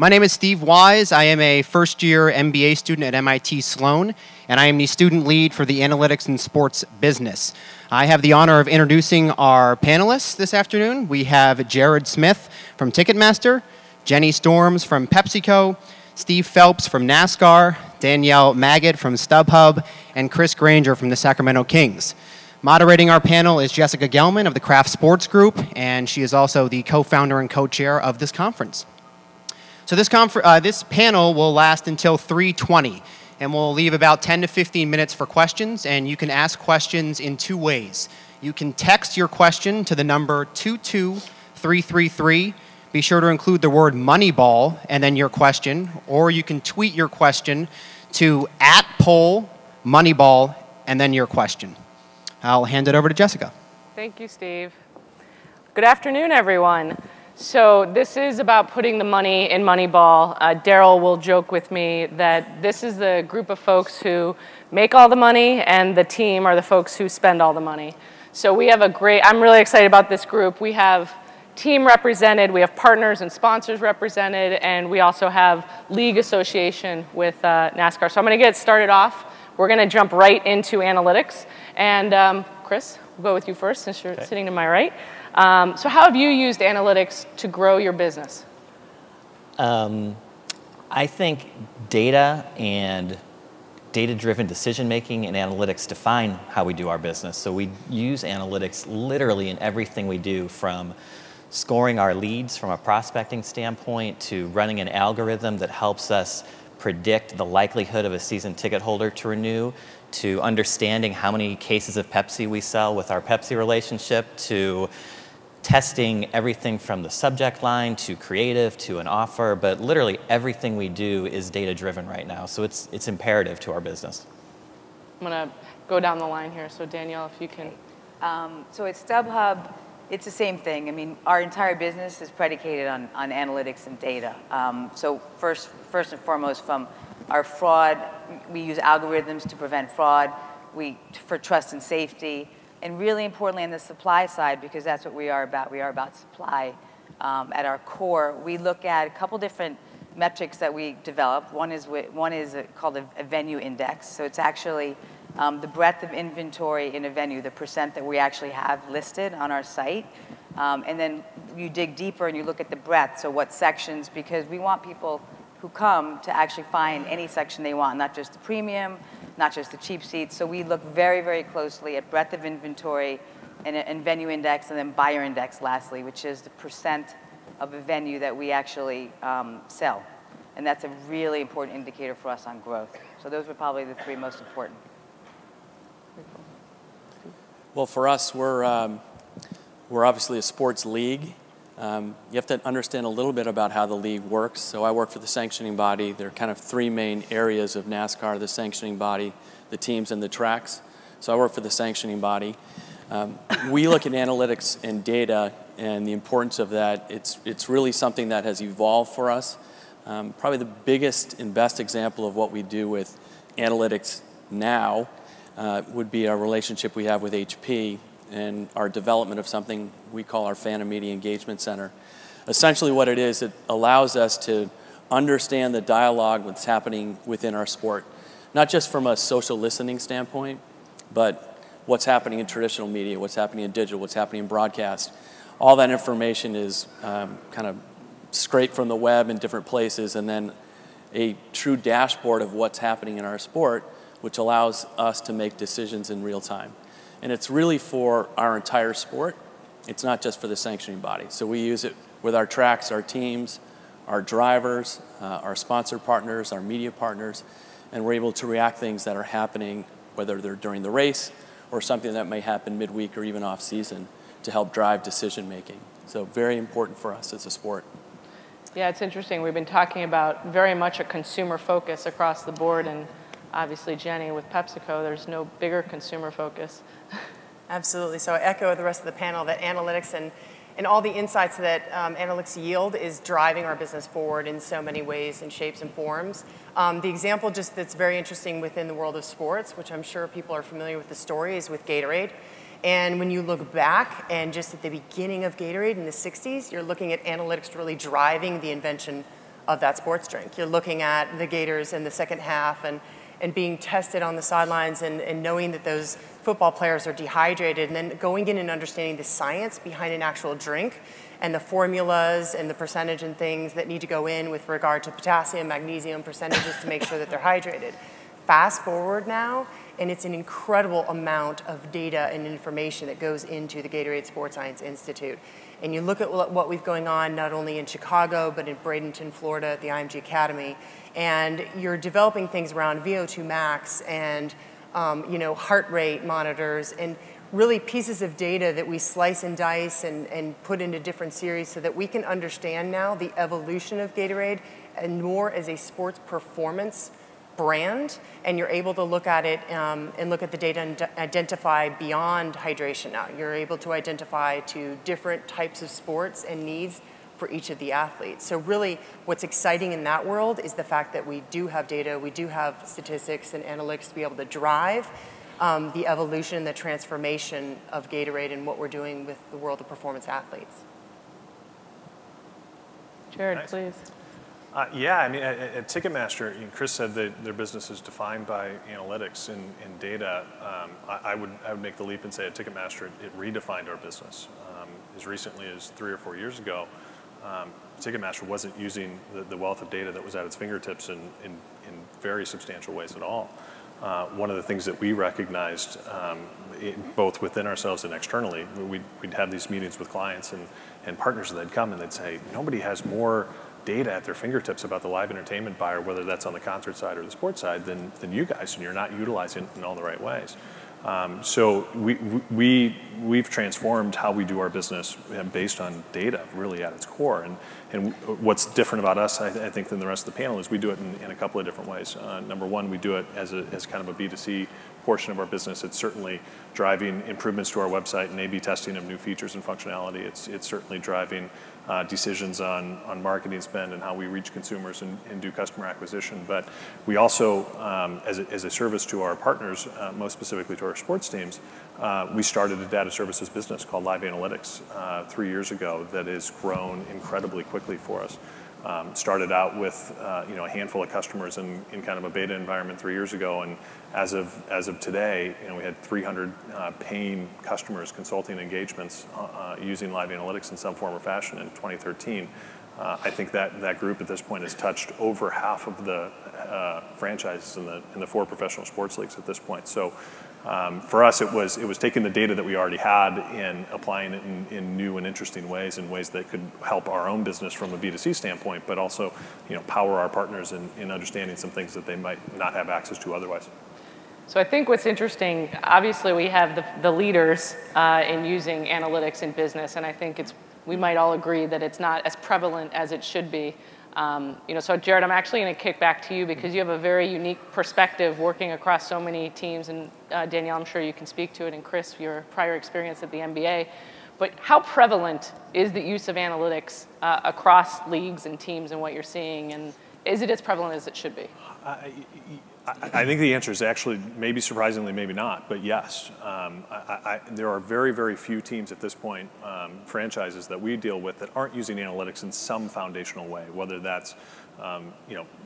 My name is Steve Wise. I am a first-year MBA student at MIT Sloan, and I am the student lead for the Analytics and Sports business. I have the honor of introducing our panelists this afternoon. We have Jared Smith from Ticketmaster, Jenny Storms from PepsiCo, Steve Phelps from NASCAR, Danielle Maggot from StubHub, and Chris Granger from the Sacramento Kings. Moderating our panel is Jessica Gelman of the Kraft Sports Group, and she is also the co-founder and co-chair of this conference. So this panel will last until 3:20, and we'll leave about 10 to 15 minutes for questions, and you can ask questions in two ways. You can text your question to the number 22333. Be sure to include the word Moneyball and then your question, or you can tweet your question to @pollmoneyball and then your question. I'll hand it over to Jessica. Thank you, Steve. Good afternoon, everyone. So this is about putting the money in Moneyball. Daryl will joke with me that this is the group of folks who make all the money, and the team are the folks who spend all the money. So we have I'm really excited about this group. We have team represented, we have partners and sponsors represented, and we also have league association with NASCAR. So I'm going to get started off. We're going to jump right into analytics. And Chris, we'll go with you first since you're sitting to my right. So how have you used analytics to grow your business? I think data and data-driven decision-making and analytics define how we do our business. So we use analytics literally in everything we do, from scoring our leads from a prospecting standpoint to running an algorithm that helps us predict the likelihood of a season ticket holder to renew, to understanding how many cases of Pepsi we sell with our Pepsi relationship, to testing everything from the subject line to creative to an offer. But literally everything we do is data-driven right now, so it's imperative to our business. I'm going to go down the line here. So Danielle, if you can. So at StubHub, it's the same thing. I mean, our entire business is predicated on analytics and data. So first and foremost, from our fraud, we use algorithms to prevent fraud, for trust and safety, and really importantly on the supply side, because that's what we are about. We are about supply at our core. We look at a couple different metrics that we develop. One is called a venue index. So it's actually the breadth of inventory in a venue, the percent that we actually have listed on our site. And then you dig deeper and you look at the breadth, so what sections, because we want people who come to actually find any section they want, not just the premium, not just the cheap seats. So we look very, very closely at breadth of inventory and venue index, and then buyer index lastly, which is the percent of a venue that we actually sell. And that's a really important indicator for us on growth. So those were probably the three most important. Well, for us, we're obviously a sports league. You have to understand a little bit about how the league works. So I work for the sanctioning body. There are kind of three main areas of NASCAR: the sanctioning body, the teams, and the tracks. So I work for the sanctioning body. We look at analytics and data and the importance of that. It's really something that has evolved for us. Probably the biggest and best example of what we do with analytics now would be our relationship we have with HP and our development of something we call our Phantom Media Engagement Center. Essentially what it is, it allows us to understand the dialogue that's happening within our sport, not just from a social listening standpoint, but what's happening in traditional media, what's happening in digital, what's happening in broadcast. All that information is kind of scraped from the web in different places, and then a true dashboard of what's happening in our sport, which allows us to make decisions in real time. And it's really for our entire sport. It's not just for the sanctioning body. So we use it with our tracks, our teams, our drivers, our sponsor partners, our media partners, and we're able to react things that are happening, whether they're during the race or something that may happen midweek or even off season, to help drive decision making. So very important for us as a sport. Yeah, it's interesting. We've been talking about very much a consumer focus across the board, and obviously, Jenny, with PepsiCo, there's no bigger consumer focus. Absolutely. So I echo the rest of the panel that analytics and all the insights that analytics yield is driving our business forward in so many ways and shapes and forms. The example just that's very interesting within the world of sports, which I'm sure people are familiar with the story, is with Gatorade. And when you look back and just at the beginning of Gatorade in the 60s, you're looking at analytics really driving the invention of that sports drink. You're looking at the Gators in the second half and being tested on the sidelines and knowing that those football players are dehydrated, and then going in and understanding the science behind an actual drink and the formulas and the percentage and things that need to go in with regard to potassium, magnesium percentages to make sure that they're hydrated. Fast forward now, and it's an incredible amount of data and information that goes into the Gatorade Sports Science Institute. And you look at what we've going on not only in Chicago, but in Bradenton, Florida at the IMG Academy, and you're developing things around VO2 max and heart rate monitors and really pieces of data that we slice and dice and put into different series so that we can understand now the evolution of Gatorade and more as a sports performance brand, and you're able to look at it and look at the data and identify beyond hydration now. You're able to identify to different types of sports and needs for each of the athletes. So really what's exciting in that world is the fact that we do have data, we do have statistics and analytics to be able to drive the evolution and the transformation of Gatorade and what we're doing with the world of performance athletes. Jared, Nice. please. Yeah, I mean, at Ticketmaster, Chris said that their business is defined by analytics and data. I would make the leap and say at Ticketmaster, it redefined our business. As recently as 3 or 4 years ago, Ticketmaster wasn't using the wealth of data that was at its fingertips in very substantial ways at all. One of the things that we recognized, both within ourselves and externally, we'd have these meetings with clients and partners, and they'd come and they'd say, nobody has more data at their fingertips about the live entertainment buyer, whether that's on the concert side or the sports side, than you guys, and you're not utilizing it in all the right ways. So we've transformed how we do our business based on data, really at its core. And what's different about us, I think, than the rest of the panel is we do it in a couple of different ways. Number one, we do it as kind of a B2C portion of our business. It's certainly driving improvements to our website and A/B testing of new features and functionality. It's certainly driving decisions on marketing spend and how we reach consumers and do customer acquisition. But we also, as a service to our partners, most specifically to our sports teams, we started a data services business called Live Analytics 3 years ago that has grown incredibly quickly for us. Started out with a handful of customers in kind of a beta environment 3 years ago, and as of today, we had 300 paying customers, consulting engagements using Live Analytics in some form or fashion in 2013. I think that group at this point has touched over half of the franchises in the 4 professional sports leagues at this point. So for us, it was taking the data that we already had and applying it in new and interesting ways, in ways that could help our own business from a B2C standpoint, but also power our partners in understanding some things that they might not have access to otherwise. So I think what's interesting, obviously we have the leaders in using analytics in business, and I think we might all agree that it's not as prevalent as it should be. So Jared, I'm actually going to kick back to you because you have a very unique perspective working across so many teams, and Danielle, I'm sure you can speak to it, and Chris, your prior experience at the NBA. But how prevalent is the use of analytics across leagues and teams and what you're seeing, and is it as prevalent as it should be? I think the answer is actually maybe surprisingly, maybe not, but yes. There are very, very few teams at this point, franchises that we deal with that aren't using analytics in some foundational way, whether that's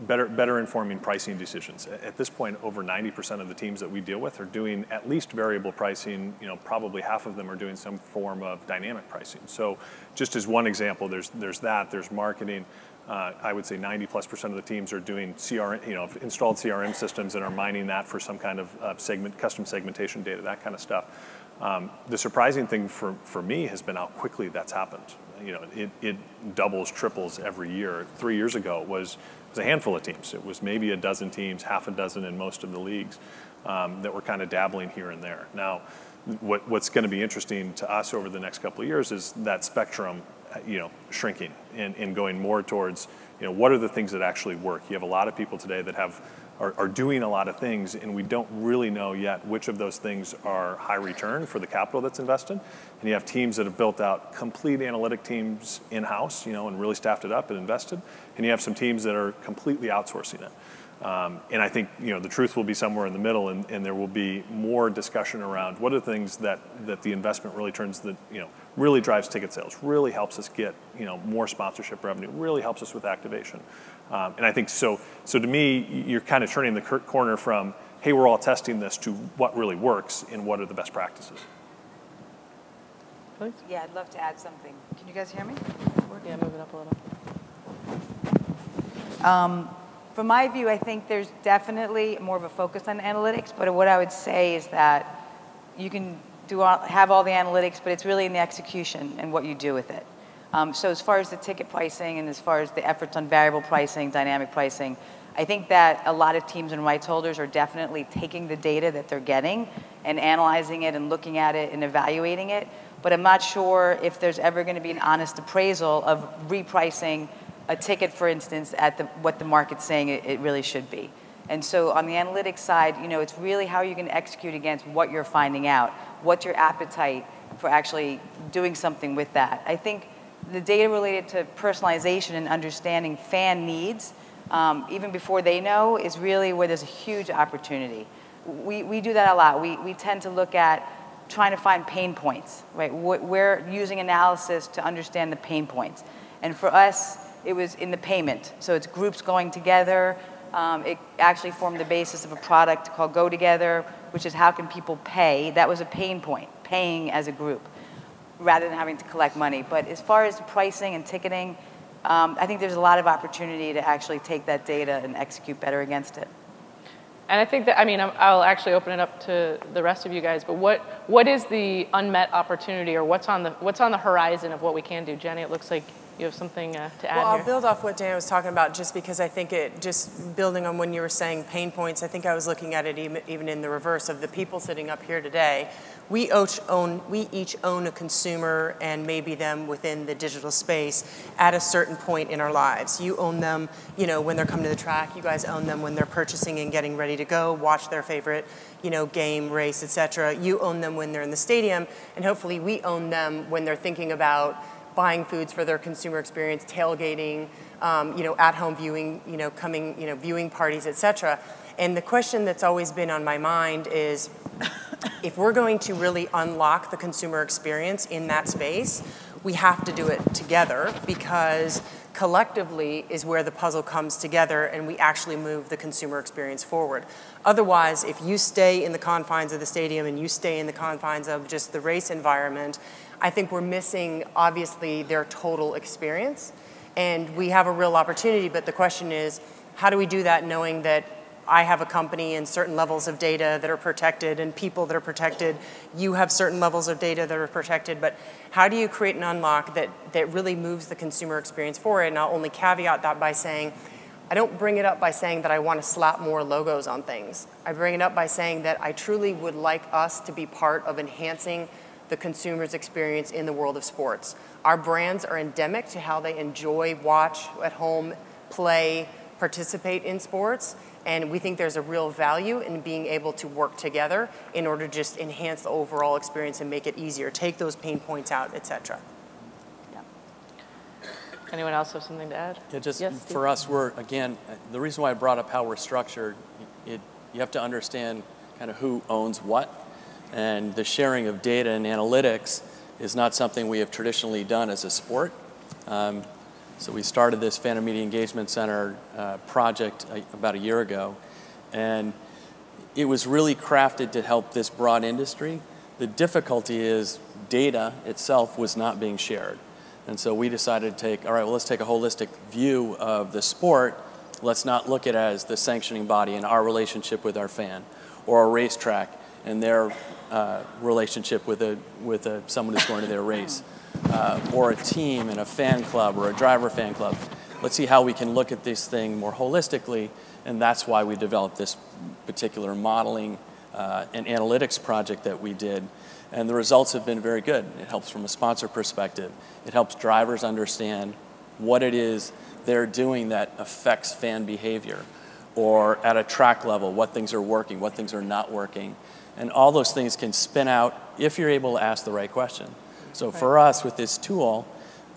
better informing pricing decisions. At this point, over 90% of the teams that we deal with are doing at least variable pricing. Probably half of them are doing some form of dynamic pricing. So just as one example, there's marketing. I would say 90+% of the teams are doing CRM, installed CRM systems and are mining that for some kind of custom segmentation data, that kind of stuff. The surprising thing for me has been how quickly that's happened. It doubles, triples every year. 3 years ago, it was a handful of teams. It was maybe a dozen teams, half a dozen in most of the leagues that were kind of dabbling here and there. Now, what's going to be interesting to us over the next couple of years is that spectrum shrinking and going more towards, what are the things that actually work? You have a lot of people today that are doing a lot of things, and we don't really know yet which of those things are high return for the capital that's invested. And you have teams that have built out complete analytic teams in-house, and really staffed it up and invested. And you have some teams that are completely outsourcing it. And I think the truth will be somewhere in the middle, and there will be more discussion around what are the things that the investment really really drives ticket sales, really helps us get more sponsorship revenue, really helps us with activation. And I think so to me, you're kind of turning the corner from, hey, we're all testing this, to what really works and what are the best practices. Please? Yeah, I'd love to add something. Can you guys hear me? Yeah, move it up a little. From my view, I think there's definitely more of a focus on analytics, but what I would say is that you can have all the analytics, but it's really in the execution and what you do with it. So as far as the ticket pricing and as far as the efforts on variable pricing, dynamic pricing, I think that a lot of teams and rights holders are definitely taking the data that they're getting and analyzing it and looking at it and evaluating it. But I'm not sure if there's ever going to be an honest appraisal of repricing a ticket, for instance, at what the market's saying it really should be. And so on the analytics side, it's really how you can execute against what you're finding out. What's your appetite for actually doing something with that? I think the data related to personalization and understanding fan needs, even before they know, is really where there's a huge opportunity. We do that a lot. We tend to look at trying to find pain points, right? We're using analysis to understand the pain points. And for us, it was in the payment. So it's groups going together. It actually formed the basis of a product called Go Together, which is how can people pay. That was a pain point, paying as a group, rather than having to collect money. But as far as pricing and ticketing, I think there's a lot of opportunity to actually take that data and execute better against it. And I think that, I'll actually open it up to the rest of you guys, but what is the unmet opportunity, or what's on the horizon of what we can do? Jenny, it looks like you have something to add well, here. I'll build off what Dan was talking about, just because I think just building on when you were saying pain points, I think I was looking at it even in the reverse of the people sitting up here today. We each own a consumer and maybe them within the digital space at a certain point in our lives. You own them, when they're coming to the track. You guys own them when they're purchasing and getting ready to go, watch their favorite, game, race, etc. You own them when they're in the stadium, and hopefully we own them when they're thinking about buying foods for their consumer experience, tailgating, at-home viewing, viewing parties, etc. And the question that's always been on my mind is, if we're going to really unlock the consumer experience in that space, we have to do it together, because collectively is where the puzzle comes together and we actually move the consumer experience forward. Otherwise, if you stay in the confines of the stadium and you stay in the confines of just the race environment, I think we're missing, obviously, their total experience. And we have a real opportunity, but the question is, how do we do that knowing that I have a company and certain levels of data that are protected and people that are protected, you have certain levels of data that are protected, but how do you create an unlock that really moves the consumer experience forward? And I'll only caveat that by saying, I don't bring it up by saying that I want to slap more logos on things. I bring it up by saying that I truly would like us to be part of enhancing the consumer's experience in the world of sports. Our brands are endemic to how they enjoy, watch at home, play, participate in sports, and we think there's a real value in being able to work together in order to just enhance the overall experience and make it easier, take those pain points out, etc. Yeah. Anyone else have something to add? Yeah, just yes, for us, the reason why I brought up how we're structured, you have to understand kind of who owns what. And the sharing of data and analytics is not something we have traditionally done as a sport. So we started this Phantom Media Engagement Center project about a year ago, and it was really crafted to help this broad industry. The difficulty is data itself was not being shared. And so we decided to let's take a holistic view of the sport. Let's not look at it as the sanctioning body and our relationship with our fan, or a racetrack and their relationship with someone who's going to their race, or a team and a fan club or a driver fan club. Let's see how we can look at this thing more holistically, and that's why we developed this particular modeling and analytics project that we did. And the results have been very good. It helps from a sponsor perspective. It helps drivers understand what it is they're doing that affects fan behavior, or at a track level, what things are working, what things are not working. And all those things can spin out if you're able to ask the right question. So for us, with this tool,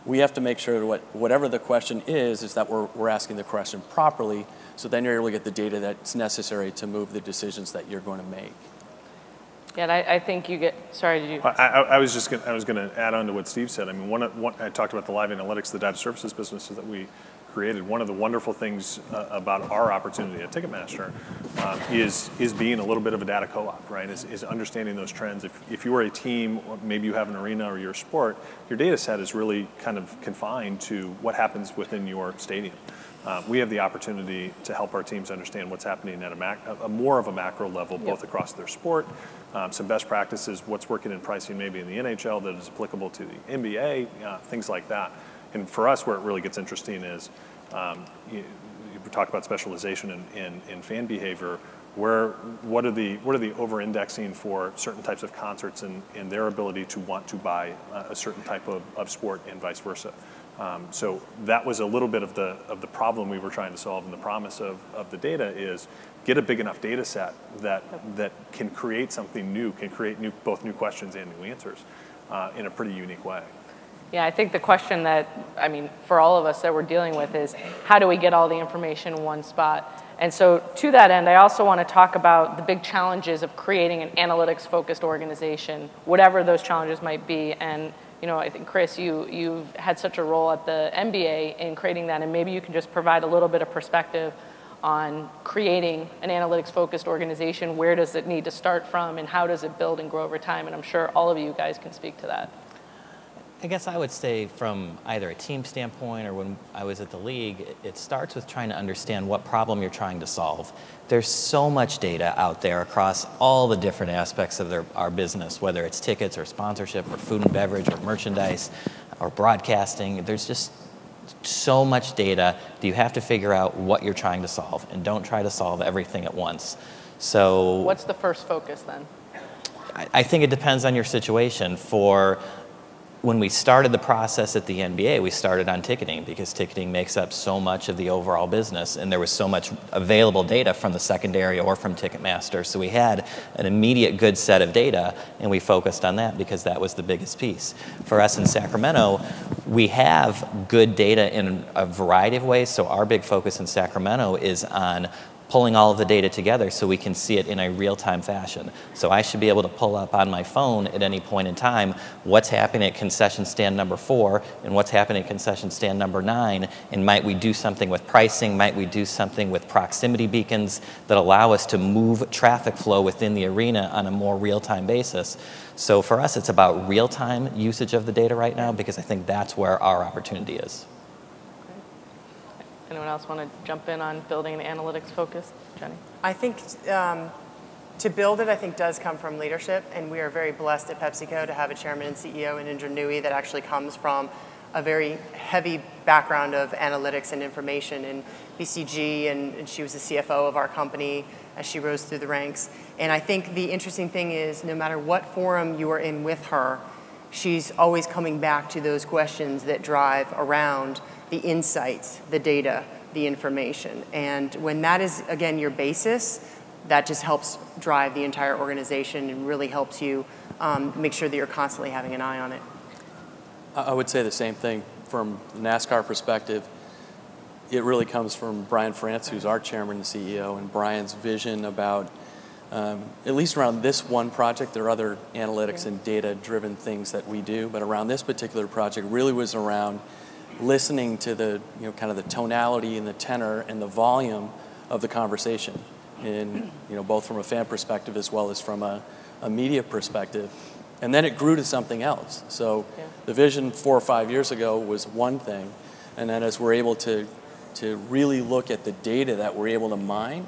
we have to make sure that whatever the question is that we're asking the question properly, so then you're able to get the data that's necessary to move the decisions that you're going to make. Yeah, and I think you get, sorry, did you? I was going to add on to what Steve said. I mean, I talked about the live analytics, the data services businesses that we created. One of the wonderful things about our opportunity at Ticketmaster is being a little bit of a data co-op, right? Is understanding those trends. If you are a team, or maybe you have an arena or your sport, your data set is really kind of confined to what happens within your stadium. We have the opportunity to help our teams understand what's happening at a more of a macro level, both across their sport, some best practices, what's working in pricing maybe in the NHL that is applicable to the NBA, things like that. And for us, where it really gets interesting is, we talk about specialization in fan behavior. What are the over-indexing for certain types of concerts and their ability to want to buy a certain type of sport and vice versa. So that was a little bit of the problem we were trying to solve, and the promise of the data is get a big enough data set that can create something new, can create both new questions and new answers in a pretty unique way. Yeah, I think the question that, I mean, for all of us that we're dealing with is how do we get all the information in one spot? And so to that end, I also want to talk about the big challenges of creating an analytics-focused organization, whatever those challenges might be. And you know, I think, Chris, you've had such a role at the NBA in creating that, and maybe you can just provide a little bit of perspective on creating an analytics-focused organization. Where does it need to start from, and how does it build and grow over time? And I'm sure all of you guys can speak to that. I guess I would say from either a team standpoint or when I was at the league, it starts with trying to understand what problem you're trying to solve. There's so much data out there across all the different aspects of our business, whether it's tickets or sponsorship or food and beverage or merchandise or broadcasting. There's just so much data that you have to figure out what you're trying to solve, and don't try to solve everything at once. So what's the first focus then? I think it depends on your situation. When we started the process at the NBA, we started on ticketing because ticketing makes up so much of the overall business, and there was so much available data from the secondary or from Ticketmaster. So we had an immediate good set of data, and we focused on that because that was the biggest piece. For us in Sacramento, we have good data in a variety of ways. So our big focus in Sacramento is on pulling all of the data together so we can see it in a real-time fashion. So I should be able to pull up on my phone at any point in time what's happening at concession stand number 4 and what's happening at concession stand number 9, and might we do something with pricing, might we do something with proximity beacons that allow us to move traffic flow within the arena on a more real-time basis. So for us, it's about real-time usage of the data right now because I think that's where our opportunity is. Anyone else want to jump in on building an analytics focus? Jenny? I think to build it, I think does come from leadership, and we are very blessed at PepsiCo to have a chairman and CEO in Indra Nooyi that actually comes from a very heavy background of analytics and information in BCG, and she was the CFO of our company as she rose through the ranks. And I think the interesting thing is no matter what forum you are in with her, she's always coming back to those questions that drive around the insights, the data, the information. And when that is, again, your basis, that just helps drive the entire organization and really helps you make sure that you're constantly having an eye on it. I would say the same thing from the NASCAR perspective. It really comes from Brian France, who's our chairman and CEO, and Brian's vision about, at least around this one project, there are other analytics and data-driven things that we do, but around this particular project really was around listening to the, kind of the tonality and the tenor and the volume of the conversation, in, both from a fan perspective as well as from a media perspective. And then it grew to something else. So the vision 4 or 5 years ago was one thing, and then as we're able to really look at the data that we're able to mine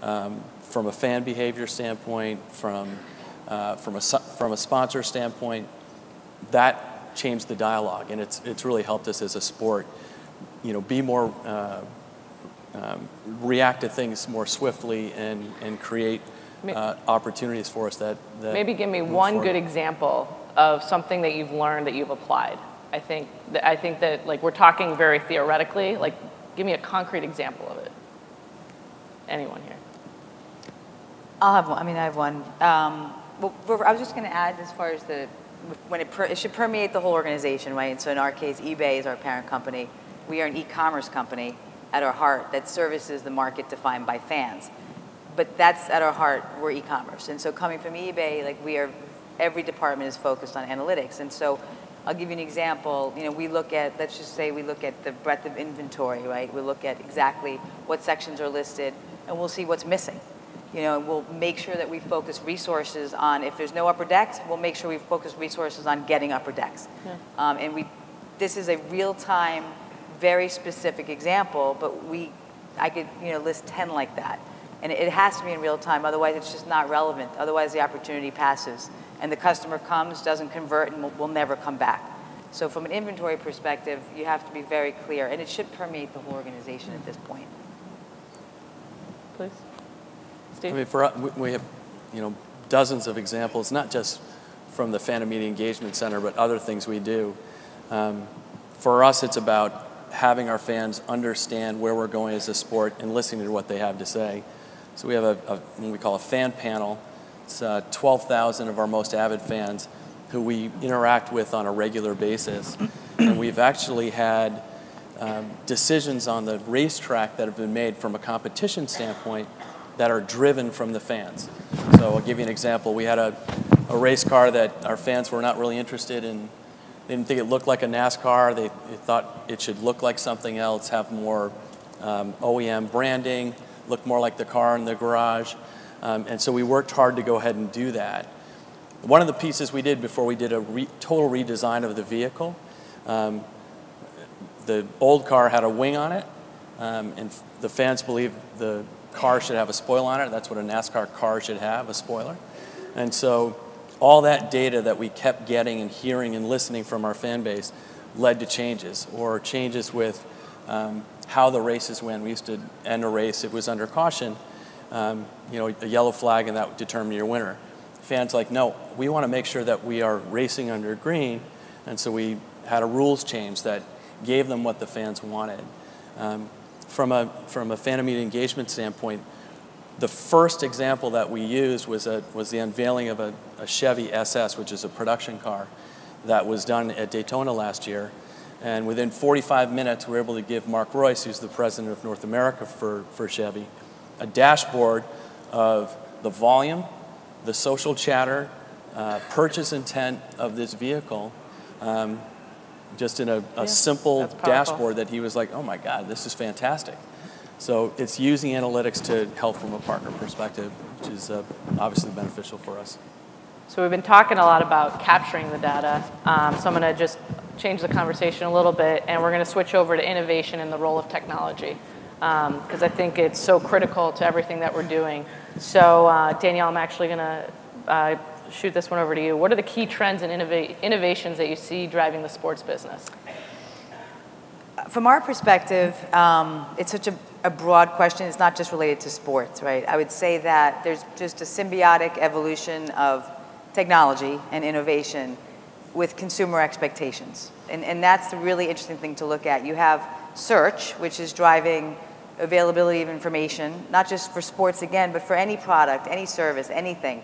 from a fan behavior standpoint, from a sponsor standpoint, that changed the dialogue, and it's really helped us as a sport, be more react to things more swiftly and create opportunities for us that maybe give me one good example of something that you've learned that you've applied. I think that like we're talking very theoretically. Like, give me a concrete example of it. Anyone here? I'll have one. I have one. Well, I was just going to add, as far as when it should permeate the whole organization, right? And so in our case, eBay is our parent company. We are an e-commerce company at our heart that services the market defined by fans. But that's at our heart, we're e-commerce. And so coming from eBay, every department is focused on analytics. And so I'll give you an example. You know, we look at, let's just say we look at the breadth of inventory, right? We look at exactly what sections are listed, and we'll see what's missing. You know, and we'll make sure that we focus resources on, if there's no upper decks, we'll make sure we focus resources on getting upper decks. Yeah. This is a real-time, very specific example, but I could, you know, list 10 like that. And it has to be in real time, otherwise it's just not relevant. Otherwise the opportunity passes. And the customer comes, doesn't convert, and will never come back. So from an inventory perspective, you have to be very clear, and it should permeate the whole organization at this point. Please. Steve? I mean, we have, you know, dozens of examples, not just from the Fan and Media Engagement Center, but other things we do. For us, it's about having our fans understand where we're going as a sport and listening to what they have to say. So we have what we call a fan panel. It's 12,000 of our most avid fans who we interact with on a regular basis. And we've actually had decisions on the racetrack that have been made from a competition standpoint that are driven from the fans. So I'll give you an example. We had a race car that our fans were not really interested in. They didn't think it looked like a NASCAR. They thought it should look like something else, have more OEM branding, look more like the car in the garage. And so we worked hard to go ahead and do that. One of the pieces we did before we did a total redesign of the vehicle, the old car had a wing on it, and the fans believed the car should have a spoiler on it. That's what a NASCAR car should have, a spoiler. And so all that data that we kept getting and hearing and listening from our fan base led to changes, or changes with how the races went. We used to end a race, it was under caution, you know, a yellow flag, and that would determine your winner. Fans like, no, we want to make sure that we are racing under green, and so we had a rules change that gave them what the fans wanted. From a fan and media engagement standpoint, the first example that we used was the unveiling of a Chevy SS, which is a production car, that was done at Daytona last year. And within 45 minutes, we were able to give Mark Royce, who's the president of North America for Chevy, a dashboard of the volume, the social chatter, purchase intent of this vehicle, just in a simple dashboard that he was like, oh my God, this is fantastic. So it's using analytics to help from a partner perspective, which is obviously beneficial for us. So we've been talking a lot about capturing the data. So I'm going to just change the conversation a little bit, and we're going to switch over to innovation and the role of technology, because I think it's so critical to everything that we're doing. So Danielle, I'm actually going to shoot this one over to you. What are the key trends and innovations that you see driving the sports business? From our perspective, it's such a broad question. It's not just related to sports, right? I would say that there's just a symbiotic evolution of technology and innovation with consumer expectations. And that's the really interesting thing to look at. You have search, which is driving availability of information, not just for sports again, but for any product, any service, anything.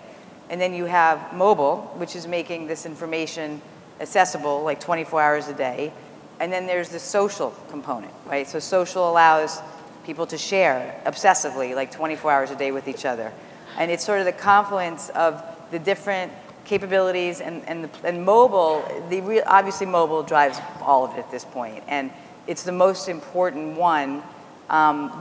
And then you have mobile, which is making this information accessible like 24 hours a day. And then there's the social component, right? So social allows people to share obsessively, like 24 hours a day with each other. And it's sort of the confluence of the different capabilities and mobile, obviously mobile drives all of it at this point. And it's the most important one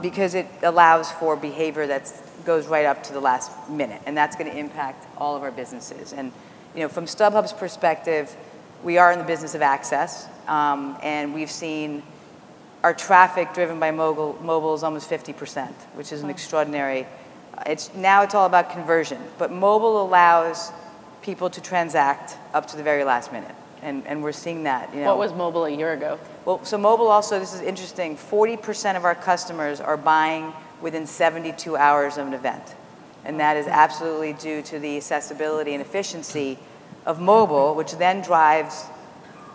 because it allows for behavior that goes right up to the last minute. And that's going to impact all of our businesses. And you know, from StubHub's perspective, we are in the business of access. And we've seen our traffic driven by mobile is almost 50%, which is an extraordinary. Now it's all about conversion, but mobile allows people to transact up to the very last minute, and we're seeing that. You know. What was mobile a year ago? Well, so mobile also, this is interesting, 40% of our customers are buying within 72 hours of an event, and that is absolutely due to the accessibility and efficiency of mobile, which then drives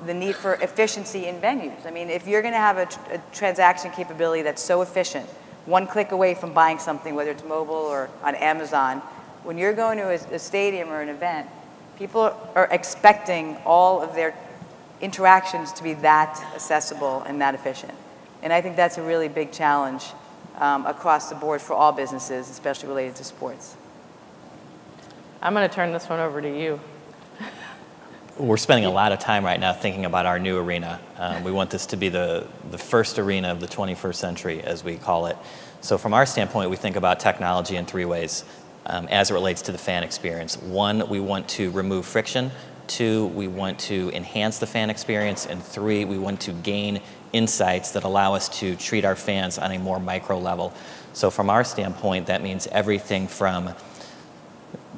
the need for efficiency in venues. I mean, if you're going to have a transaction capability that's so efficient, one click away from buying something, whether it's mobile or on Amazon, when you're going to a stadium or an event, people are expecting all of their interactions to be that accessible and that efficient. And I think that's a really big challenge across the board for all businesses, especially related to sports. I'm going to turn this one over to you. we're spending a lot of time right now thinking about our new arena. We want this to be the first arena of the 21st century, as we call it. So from our standpoint, we think about technology in three ways as it relates to the fan experience. One, we want to remove friction. Two, we want to enhance the fan experience. And three, we want to gain insights that allow us to treat our fans on a more micro level. So from our standpoint, that means everything from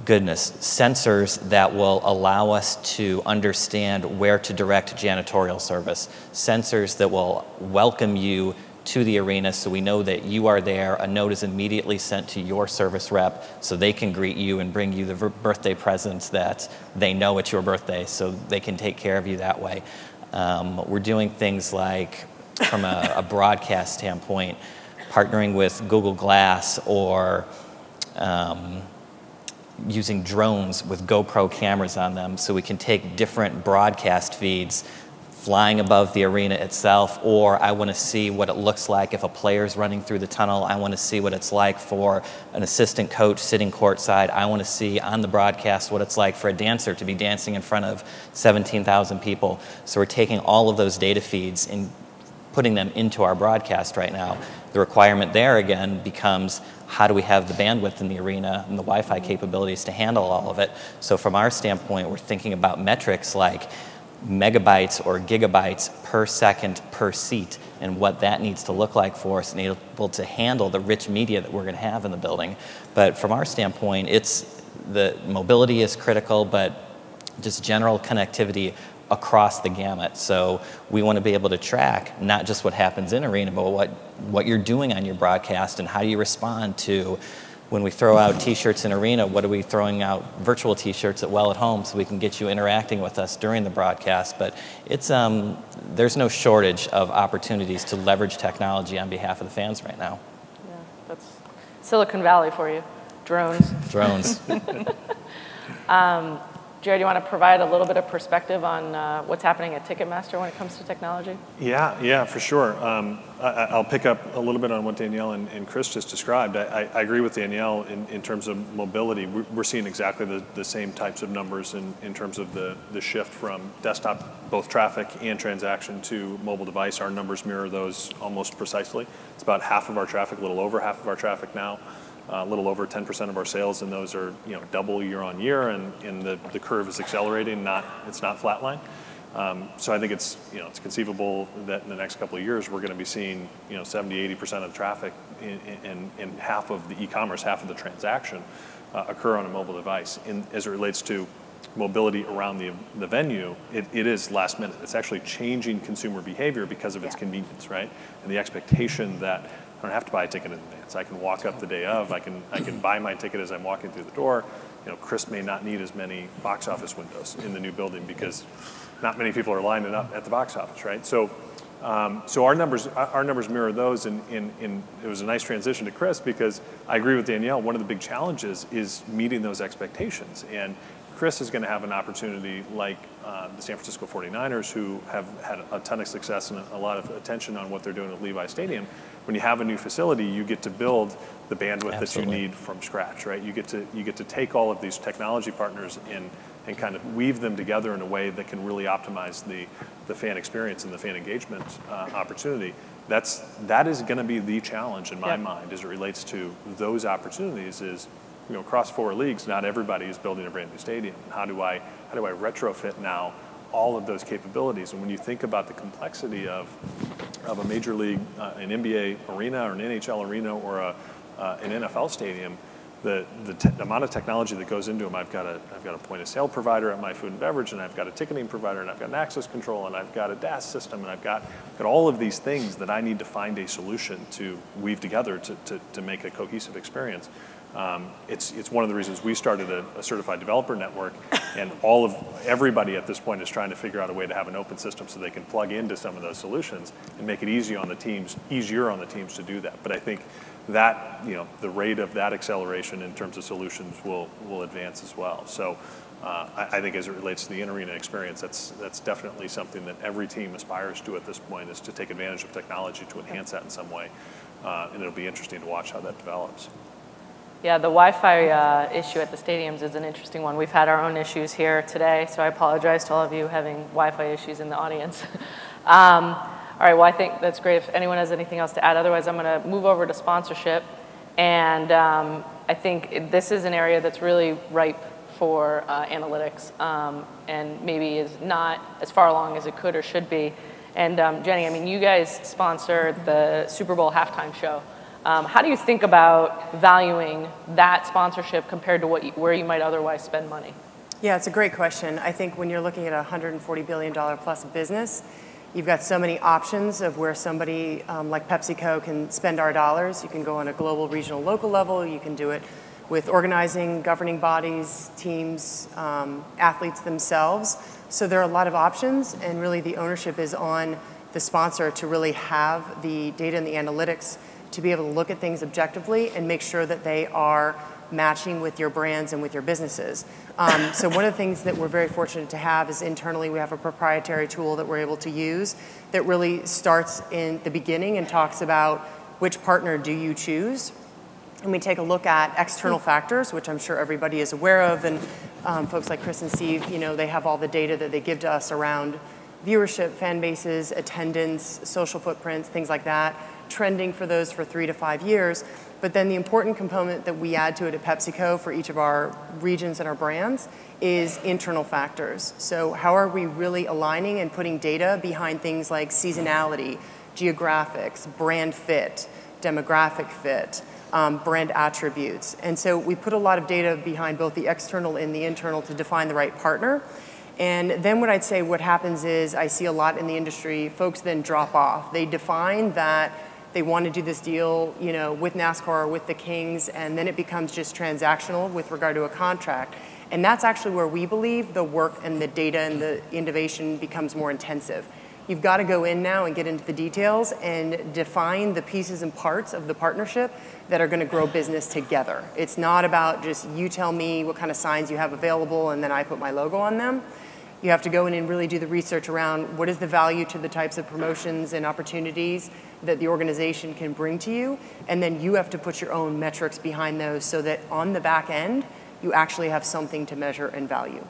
sensors that will allow us to understand where to direct janitorial service, sensors that will welcome you to the arena so we know that you are there. A note is immediately sent to your service rep so they can greet you and bring you the birthday presents that they know it's your birthday, so they can take care of you that way. We're doing things like, from a broadcast standpoint, partnering with Google Glass or using drones with GoPro cameras on them so we can take different broadcast feeds flying above the arena itself, or I want to see what it looks like if a player's running through the tunnel. I want to see what it's like for an assistant coach sitting courtside. I want to see on the broadcast what it's like for a dancer to be dancing in front of 17,000 people. So we're taking all of those data feeds and putting them into our broadcast right now. The requirement there again becomes, how do we have the bandwidth in the arena and the Wi-Fi capabilities to handle all of it? So from our standpoint, we're thinking about metrics like megabytes or gigabytes per second per seat and what that needs to look like for us and able to handle the rich media that we're going to have in the building. But from our standpoint, the mobility is critical, but just general connectivity across the gamut. So we want to be able to track not just what happens in arena, but what you're doing on your broadcast and how do you respond to when we throw out t-shirts in arena, what are we throwing out virtual t-shirts at home so we can get you interacting with us during the broadcast. But it's there's no shortage of opportunities to leverage technology on behalf of the fans right now. Yeah, that's Silicon Valley for you. Drones. Drones. Jared, you want to provide a little bit of perspective on what's happening at Ticketmaster when it comes to technology? Yeah, for sure. I'll pick up a little bit on what Danielle and Chris just described. I agree with Danielle in terms of mobility. We're seeing exactly the same types of numbers in terms of the shift from desktop, both traffic and transaction, to mobile device. Our numbers mirror those almost precisely. It's about half of our traffic, a little over half of our traffic now. A little over 10% of our sales, and those are double year on year, and the curve is accelerating. It's not flatline. So I think it's conceivable that in the next couple of years we're going to be seeing 70-80% of traffic in half of the e-commerce, half of the transaction occur on a mobile device. And as it relates to mobility around the venue, it is last minute. It's actually changing consumer behavior because of its convenience, right? And the expectation that I don't have to buy a ticket in advance. I can walk up the day of. I can buy my ticket as I'm walking through the door. Chris may not need as many box office windows in the new building because not many people are lining up at the box office, right? So our numbers mirror those, and it was a nice transition to Chris because I agree with Danielle. One of the big challenges is meeting those expectations, and Chris is going to have an opportunity like the San Francisco 49ers, who have had a ton of success and a lot of attention on what they're doing at Levi Stadium. When you have a new facility, you get to build the bandwidth that you need from scratch, right? You get to take all of these technology partners and kind of weave them together in a way that can really optimize the fan experience and the fan engagement opportunity. That is going to be the challenge in my mind as it relates to those opportunities. Is across 4 leagues, not everybody is building a brand new stadium. How do I retrofit now all of those capabilities? And when you think about the complexity of a major league, an NBA arena or an NHL arena or an NFL stadium, the amount of technology that goes into them. I've got a point of sale provider at my food and beverage, and I've got a ticketing provider, and I've got an access control, and I've got a DAS system, and I've got all of these things that I need to find a solution to weave together to make a cohesive experience. It's one of the reasons we started a certified developer network, and everybody at this point is trying to figure out a way to have an open system so they can plug into some of those solutions and make it easier on the teams to do that. But I think that the rate of that acceleration in terms of solutions will advance as well. So I think as it relates to the in-arena experience, that's definitely something that every team aspires to at this point, is to take advantage of technology to enhance that in some way, and it'll be interesting to watch how that develops. Yeah, the Wi-Fi issue at the stadiums is an interesting one. We've had our own issues here today, so I apologize to all of you having Wi-Fi issues in the audience. All right, well, I think that's great. If anyone has anything else to add, otherwise I'm going to move over to sponsorship. And I think this is an area that's really ripe for analytics and maybe is not as far along as it could or should be. And Jenny, I mean, you guys sponsor the Super Bowl halftime show. How do you think about valuing that sponsorship compared to where you might otherwise spend money? Yeah, it's a great question. I think when you're looking at a $140 billion plus business, you've got so many options of where somebody like PepsiCo can spend our dollars. You can go on a global, regional, local level. You can do it with organizing, governing bodies, teams, athletes themselves. So there are a lot of options, and really the ownership is on the sponsor to really have the data and the analytics to be able to look at things objectively and make sure that they are matching with your brands and with your businesses. So one of the things that we're very fortunate to have is internally we have a proprietary tool that we're able to use that really starts in the beginning and talks about which partner do you choose. And we take a look at external factors, which I'm sure everybody is aware of, and folks like Chris and Steve, you know, they have all the data that they give to us around viewership, fan bases, attendance, social footprints, things like that, trending for those for 3 to 5 years. But then the important component that we add to it at PepsiCo for each of our regions and our brands is internal factors. So how are we really aligning and putting data behind things like seasonality, geographics, brand fit, demographic fit, brand attributes. And so we put a lot of data behind both the external and the internal to define the right partner. And then what I'd say what happens is I see a lot in the industry, folks then drop off. They define that they want to do this deal, you know, with NASCAR or with the Kings, and then it becomes just transactional with regard to a contract. And that's actually where we believe the work and the data and the innovation becomes more intensive. You've got to go in now and get into the details and define the pieces and parts of the partnership that are going to grow business together. It's not about just you tell me what kind of signs you have available and then I put my logo on them. You have to go in and really do the research around what is the value to the types of promotions and opportunities that the organization can bring to you, and then you have to put your own metrics behind those so that on the back end, you actually have something to measure and value.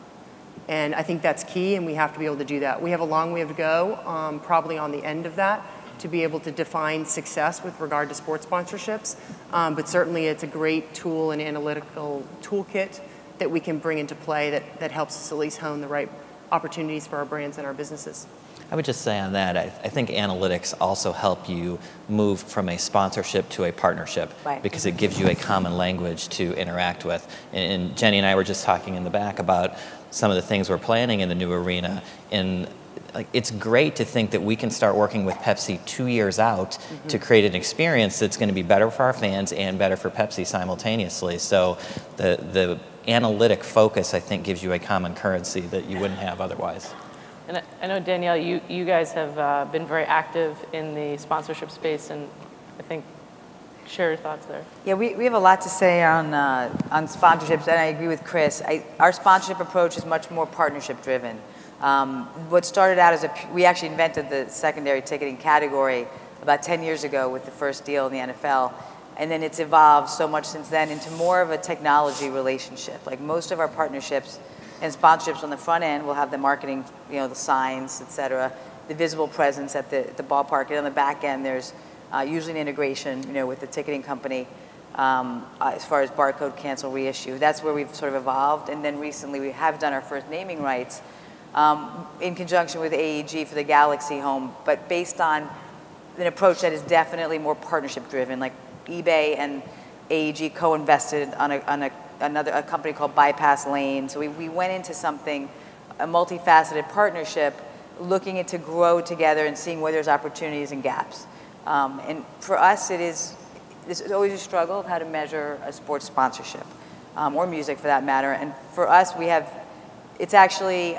And I think that's key, and we have to be able to do that. We have a long way to go, probably on the end of that, to be able to define success with regard to sports sponsorships, but certainly it's a great tool and analytical toolkit that we can bring into play that helps us at least hone the right opportunities for our brands and our businesses. I would just say on that, I think analytics also help you move from a sponsorship to a partnership, right, because it gives you a common language to interact with. And Jenny and I were just talking in the back about some of the things we're planning in the new arena. And like, it's great to think that we can start working with Pepsi 2 years out to create an experience that's going to be better for our fans and better for Pepsi simultaneously. So the analytic focus, I think, gives you a common currency that you wouldn't have otherwise. And I know, Danielle, you guys have been very active in the sponsorship space, and I think share your thoughts there. Yeah, we have a lot to say on sponsorships, and I agree with Chris. Our sponsorship approach is much more partnership driven. What started out as we actually invented the secondary ticketing category about 10 years ago with the first deal in the NFL. And then it's evolved so much since then into more of a technology relationship. Like most of our partnerships and sponsorships on the front end will have the marketing, you know, the signs, et cetera, the visible presence at the ballpark. And on the back end, there's usually an integration, you know, with the ticketing company as far as barcode, cancel, reissue. That's where we've sort of evolved. And then recently we have done our first naming rights in conjunction with AEG for the Galaxy home, but based on an approach that is definitely more partnership driven. Like eBay and AEG co-invested on a company called Bypass Lane. So we went into something, a multifaceted partnership, looking to grow together and seeing where there's opportunities and gaps. And for us, this is always a struggle of how to measure a sports sponsorship, or music for that matter. And for us, it's actually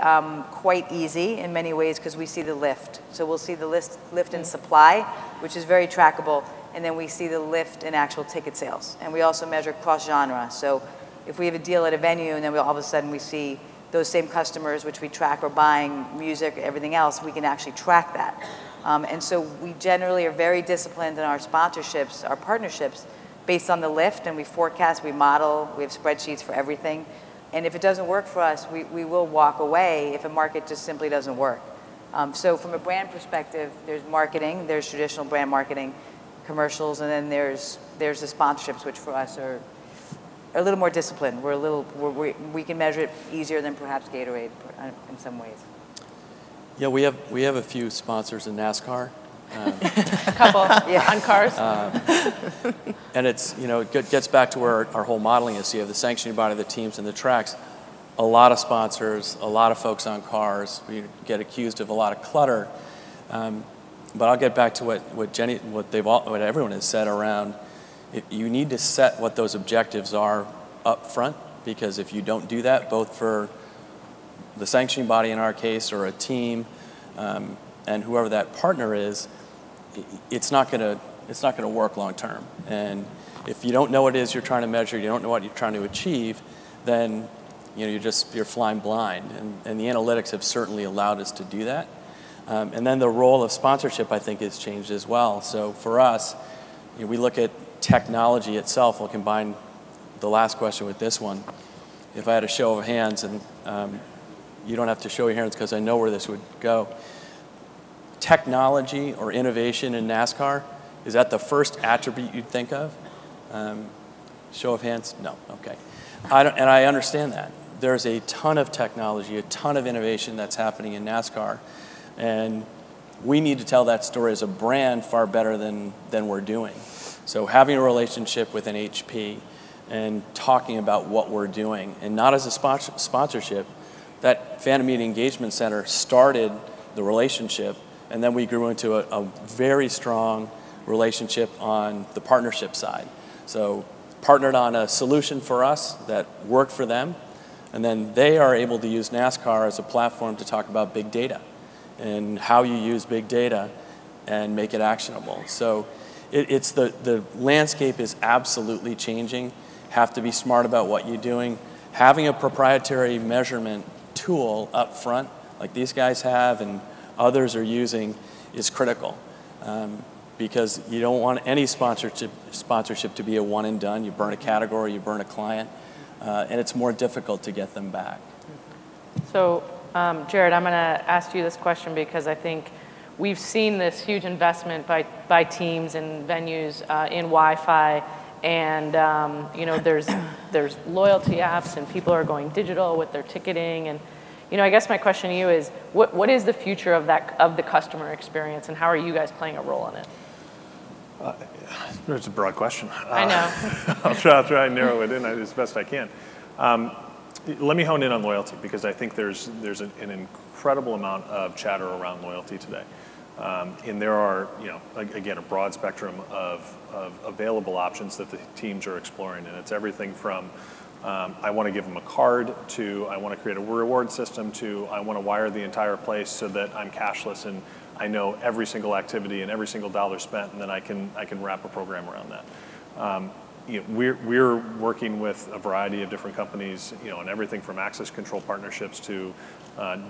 quite easy in many ways because we see the lift. So we'll see the lift in supply, which is very trackable, and then we see the lift in actual ticket sales. And we also measure cross-genre. So if we have a deal at a venue and then all of a sudden we see those same customers, which we track, are buying music, everything else, we can actually track that. And so we generally are very disciplined in our sponsorships, our partnerships, based on the lift, and we forecast, we model, we have spreadsheets for everything. And if it doesn't work for us, we will walk away if a market just simply doesn't work. So from a brand perspective, there's marketing, there's traditional brand marketing, commercials, and then there's the sponsorships, which for us are a little more disciplined. We can measure it easier than perhaps Gatorade in some ways. Yeah, we have a few sponsors in NASCAR. A couple on cars. And it's, it gets back to where our whole modeling is. So you have the sanctioning body, the teams, and the tracks. A lot of sponsors, a lot of folks on cars. We get accused of a lot of clutter. But I'll get back to what everyone has said around. You need to set what those objectives are up front, because if you don't do that, both for the sanctioning body in our case, or a team, and whoever that partner is, it's not going to work long term. And if you don't know what it is you're trying to measure, you don't know what you're trying to achieve, then you're flying blind. And the analytics have certainly allowed us to do that. And then the role of sponsorship, I think, has changed as well. So for us, we look at technology itself. We'll combine the last question with this one. If I had a show of hands, and you don't have to show your hands because I know where this would go. Technology or innovation in NASCAR, is that the first attribute you'd think of? Show of hands? No, okay. And I understand that. There's a ton of technology, a ton of innovation that's happening in NASCAR. And we need to tell that story as a brand far better than we're doing. So having a relationship with an HP and talking about what we're doing, and not as a sponsorship, that Fan Media Engagement Center started the relationship, and then we grew into a very strong relationship on the partnership side. So partnered on a solution for us that worked for them, and then they are able to use NASCAR as a platform to talk about big data and how you use big data and make it actionable. So it's the landscape is absolutely changing. Have to be smart about what you're doing. Having a proprietary measurement tool up front, like these guys have and others are using, is critical. Because you don't want any sponsorship to be a one and done. You burn a category, you burn a client, and it's more difficult to get them back. So, Jared, I'm going to ask you this question because I think we've seen this huge investment by teams and venues in Wi-Fi, and there's loyalty apps, and people are going digital with their ticketing, and I guess my question to you is, what is the future of the customer experience, and how are you guys playing a role in it? It's a broad question. I know. I'll try and narrow it in as best I can. Let me hone in on loyalty, because I think there's an incredible amount of chatter around loyalty today. And there are, again, a broad spectrum of available options that the teams are exploring. And it's everything from I want to give them a card, to I want to create a reward system, to I want to wire the entire place so that I'm cashless and I know every single activity and every single dollar spent, and then I can wrap a program around that. We're working with a variety of different companies, and everything from access control partnerships to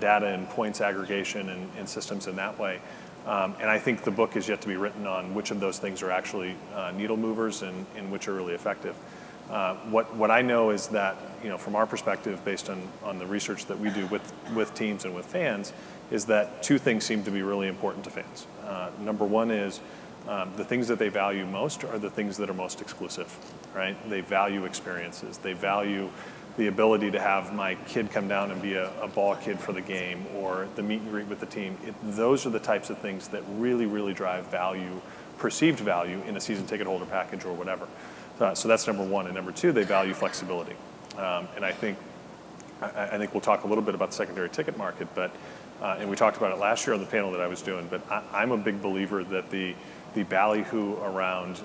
data and points aggregation and systems in that way. And I think the book is yet to be written on which of those things are actually needle movers and which are really effective. What I know is that, from our perspective, based on the research that we do with teams and with fans, is that two things seem to be really important to fans. Number one is the things that they value most are the things that are most exclusive, right? They value experiences. They value the ability to have my kid come down and be a ball kid for the game, or the meet and greet with the team. Those are the types of things that really, really drive value, perceived value, in a season ticket holder package or whatever. So that's number one. And number two, they value flexibility. And I think we'll talk a little bit about the secondary ticket market, but and we talked about it last year on the panel that I was doing, but I'm a big believer that the ballyhoo around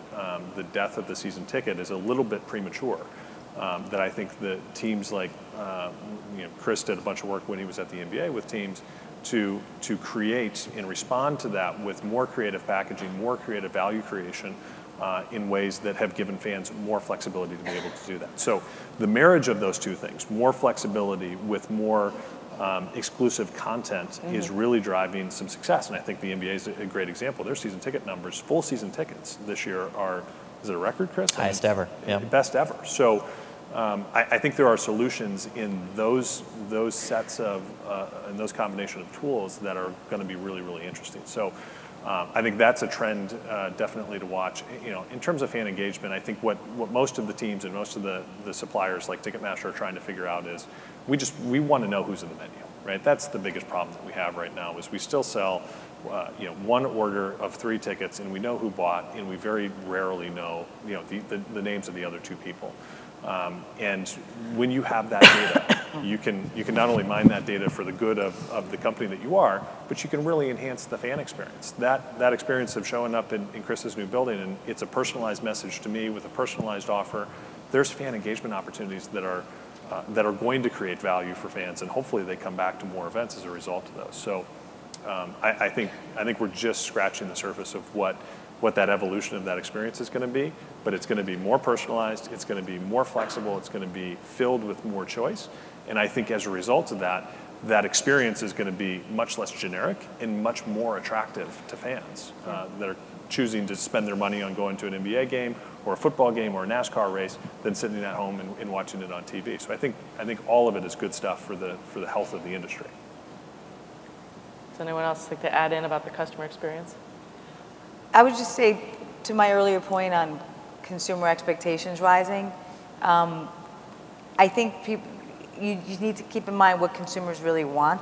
the death of the season ticket is a little bit premature. That I think the teams like, Chris did a bunch of work when he was at the NBA with teams to create and respond to that with more creative packaging, more creative value creation in ways that have given fans more flexibility to be able to do that. So the marriage of those two things, more flexibility with more exclusive content, is really driving some success. And I think the NBA is a great example. Their season ticket numbers, full season tickets this year, is is it a record, Chris? Highest ever, yeah. Best ever. So I think there are solutions in those sets of, and those combination of tools that are going to be really, really interesting. So I think that's a trend definitely to watch. In terms of fan engagement, I think what most of the teams and most of the suppliers like Ticketmaster are trying to figure out is we want to know who's in the menu, right? That's the biggest problem that we have right now is we still sell one order of 3 tickets and we know who bought and we very rarely know the names of the other 2 people. And when you have that data, you can not only mine that data for the good of the company that you are, but you can really enhance the fan experience. That experience of showing up in Chris's new building and it's a personalized message to me with a personalized offer, there's fan engagement opportunities that are going to create value for fans, and hopefully they come back to more events as a result of those. So I think we're just scratching the surface of what that evolution of that experience is going to be, but it's going to be more personalized, it's going to be more flexible, it's going to be filled with more choice, and I think as a result of that experience is going to be much less generic and much more attractive to fans that are choosing to spend their money on going to an NBA game or a football game or a NASCAR race than sitting at home and watching it on TV. So I think all of it is good stuff for the health of the industry. Does anyone else like to add in about the customer experience? I would just say, to my earlier point on consumer expectations rising, I think you need to keep in mind what consumers really want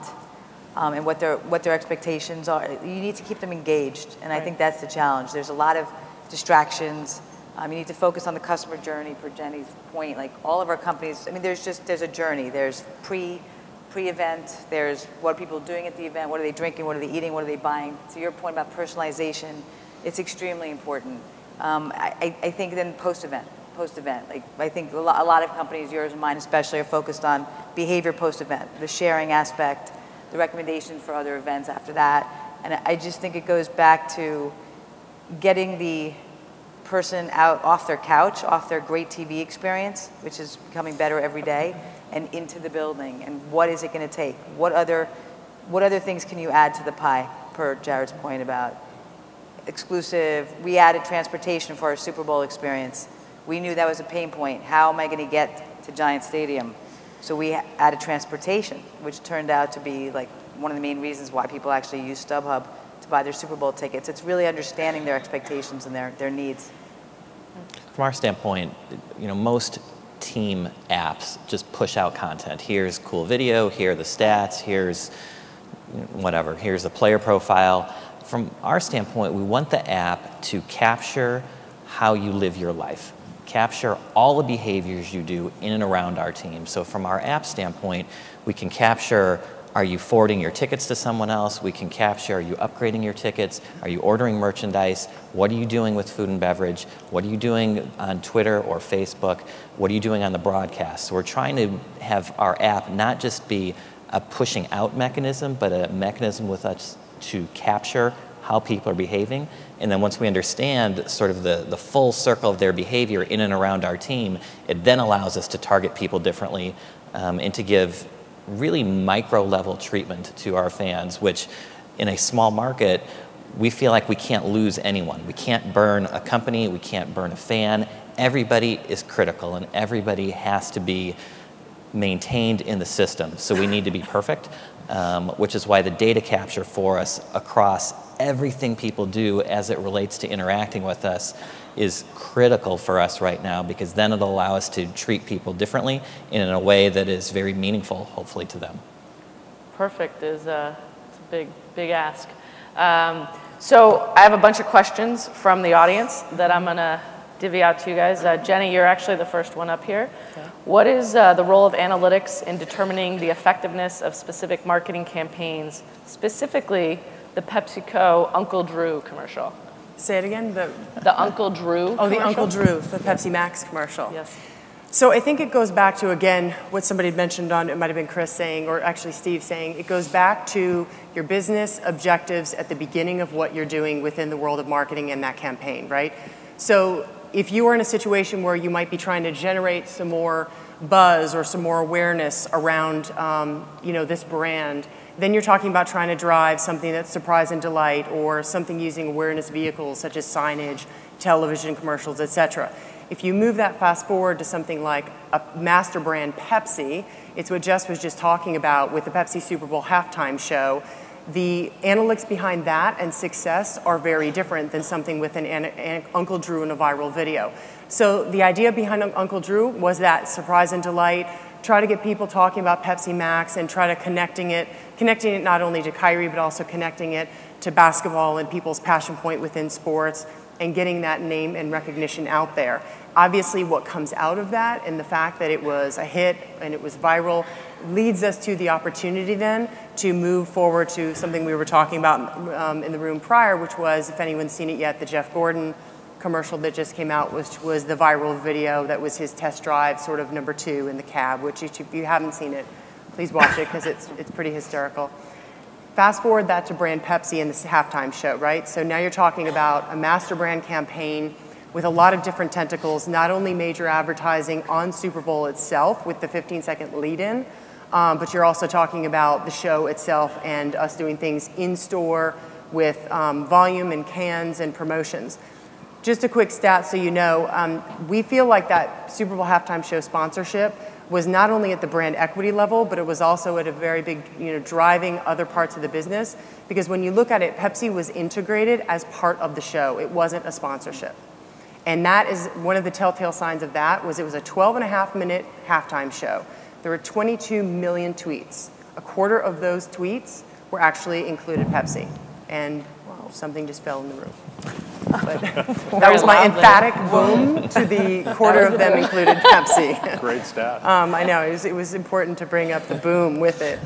and what their expectations are. You need to keep them engaged, and I think that's the challenge. There's a lot of distractions. You need to focus on the customer journey, per Jenny's point. Like all of our companies, I mean, there's a journey. There's pre-event, there's what are people doing at the event, what are they drinking, what are they eating, what are they buying. To your point about personalization, it's extremely important. I think then post-event. Like I think a lot of companies, yours and mine especially, are focused on behavior post-event, the sharing aspect, the recommendation for other events after that. And I just think it goes back to getting the person out off their couch, off their great TV experience, which is becoming better every day, and into the building. And what is it going to take? What other things can you add to the pie, per Jared's point about exclusive? We added transportation for our Super Bowl experience. We knew that was a pain point. How am I going to get to Giant Stadium? So we added transportation, which turned out to be like one of the main reasons why people actually use StubHub to buy their Super Bowl tickets. It's really understanding their expectations and their needs. From our standpoint, most team apps just push out content. Here's cool video, here are the stats, here's whatever, here's a player profile. From our standpoint, we want the app to capture how you live your life, capture all the behaviors you do in and around our team. So from our app standpoint, we can capture, are you forwarding your tickets to someone else? We can capture, are you upgrading your tickets? Are you ordering merchandise? What are you doing with food and beverage? What are you doing on Twitter or Facebook? What are you doing on the broadcast? So we're trying to have our app not just be a pushing out mechanism, but a mechanism with us to capture how people are behaving. And then once we understand sort of the full circle of their behavior in and around our team, it then allows us to target people differently and to give really micro-level treatment to our fans, which in a small market, we feel like we can't lose anyone. We can't burn a company, we can't burn a fan. Everybody is critical and everybody has to be maintained in the system. So we need to be perfect, which is why the data capture for us across everything people do as it relates to interacting with us is critical for us right now, because then it'll allow us to treat people differently and in a way that is very meaningful, hopefully, to them. Perfect is it's a big ask. So I have a bunch of questions from the audience that I'm going to divvy out to you guys. Jenny, you're actually the first one up here. Okay. What is the role of analytics in determining the effectiveness of specific marketing campaigns, specifically the PepsiCo Uncle Drew commercial? Say it again. The Uncle Drew commercial? Oh, the Uncle Drew, the Pepsi Max commercial. Yes. So I think it goes back to, again, what somebody had mentioned on, it might have been Chris saying, or actually Steve saying, it goes back to your business objectives at the beginning of what you're doing within the world of marketing and that campaign, right? So if you are in a situation where you might be trying to generate some more buzz or some more awareness around this brand, then you're talking about trying to drive something that's surprise and delight, or something using awareness vehicles such as signage, television commercials, et cetera. If you move that fast forward to something like a master brand Pepsi, it's what Jess was just talking about with the Pepsi Super Bowl halftime show. The analytics behind that and success are very different than something with an Uncle Drew in a viral video. So the idea behind Uncle Drew was that surprise and delight, try to get people talking about Pepsi Max and try to connecting it not only to Kyrie, but also connecting it to basketball and people's passion point within sports and getting that name and recognition out there. Obviously, what comes out of that and the fact that it was a hit and it was viral leads us to the opportunity then to move forward to something we were talking about in the room prior, which was, if anyone's seen it yet, the Jeff Gordon commercial that just came out, which was the viral video that was his test drive, sort of number 2 in the cab, which if you haven't seen it, please watch it because it's pretty hysterical. Fast forward that to brand Pepsi and this halftime show, right? So now you're talking about a master brand campaign with a lot of different tentacles, not only major advertising on Super Bowl itself with the 15-second lead-in, but you're also talking about the show itself and us doing things in-store with volume and cans and promotions. Just a quick stat so you know, we feel like that Super Bowl halftime show sponsorship was not only at the brand equity level, but it was also at a very big, driving other parts of the business. Because when you look at it, Pepsi was integrated as part of the show. It wasn't a sponsorship. And that is one of the telltale signs of that was it was a 12.5-minute halftime show. There were 22 million tweets. A quarter of those tweets were actually included Pepsi. And well, something just fell in the room. But that was my emphatic boom to the quarter of them included Pepsi. Great stat. I know, it was important to bring up the boom with it.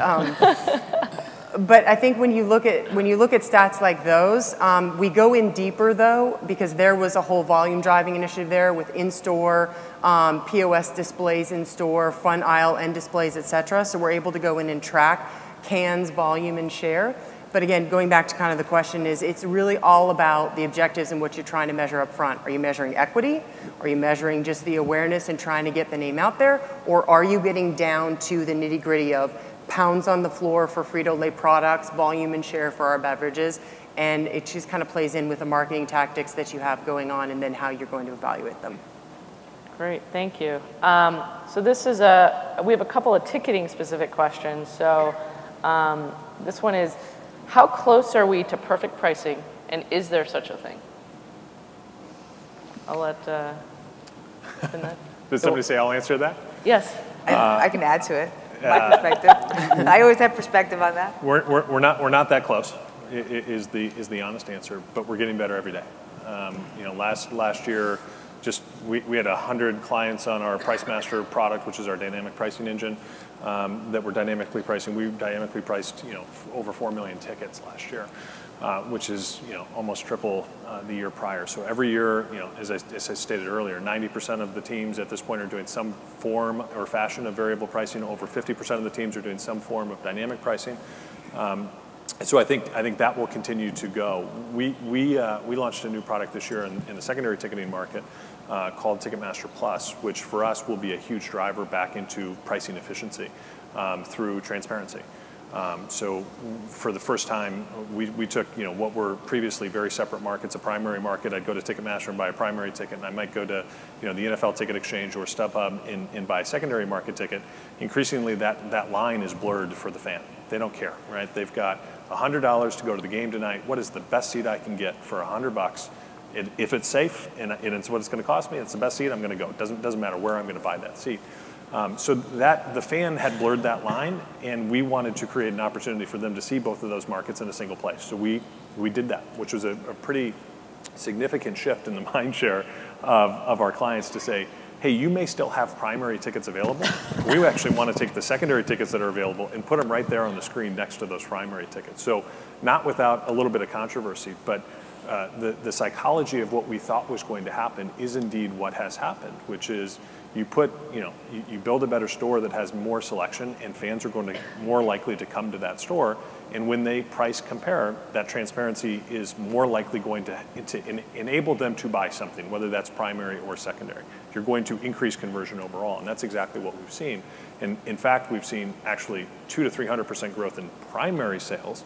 But I think when you look at stats like those, we go in deeper though, because there was a whole volume driving initiative there with in-store, POS displays in-store, front aisle end displays, et cetera. So we're able to go in and track cans, volume, and share. But again, going back to kind of the question is, it's really all about the objectives and what you're trying to measure up front. Are you measuring equity? Are you measuring just the awareness and trying to get the name out there? Or are you getting down to the nitty gritty of pounds on the floor for Frito-Lay products, volume and share for our beverages? And it just kind of plays in with the marketing tactics that you have going on and then how you're going to evaluate them. Great, thank you. So this is we have a couple of ticketing specific questions. So this one is, how close are we to perfect pricing, and is there such a thing? I'll let Did somebody say I'll answer that? Yes. I can add to it, my perspective. I always have perspective on that. We're not that close, is the honest answer, but we're getting better every day. Last year, we had 100 clients on our Price Master product, which is our dynamic pricing engine, that were dynamically pricing. We dynamically priced, over 4 million tickets last year, which is, almost triple the year prior. So every year, as I stated earlier, 90% of the teams at this point are doing some form or fashion of variable pricing. Over 50% of the teams are doing some form of dynamic pricing. So I think that will continue to go. We launched a new product this year in the secondary ticketing market called Ticketmaster Plus, which for us will be a huge driver back into pricing efficiency through transparency. So for the first time, we took what were previously very separate markets, a primary market. I'd go to Ticketmaster and buy a primary ticket, and I might go to the NFL Ticket Exchange or StubHub and buy a secondary market ticket. Increasingly, that line is blurred for the fan. They don't care, right? They've got $100 to go to the game tonight. What is the best seat I can get for $100? If it's safe and it's what it's going to cost me, it's the best seat, I'm going to go. It doesn't matter where I'm going to buy that seat. So that the fan had blurred that line, and we wanted to create an opportunity for them to see both of those markets in a single place. So we did that, which was a pretty significant shift in the mind share of our clients to say, hey, you may still have primary tickets available. We actually want to take the secondary tickets that are available and put them right there on the screen next to those primary tickets. So not without a little bit of controversy, but the psychology of what we thought was going to happen is indeed what has happened, which is You put, you build a better store that has more selection, and fans are going to more likely to come to that store. And when they price compare, that transparency is more likely going to enable them to buy something, whether that's primary or secondary. You're going to increase conversion overall, and that's exactly what we've seen. And in fact, we've seen actually 200 to 300% growth in primary sales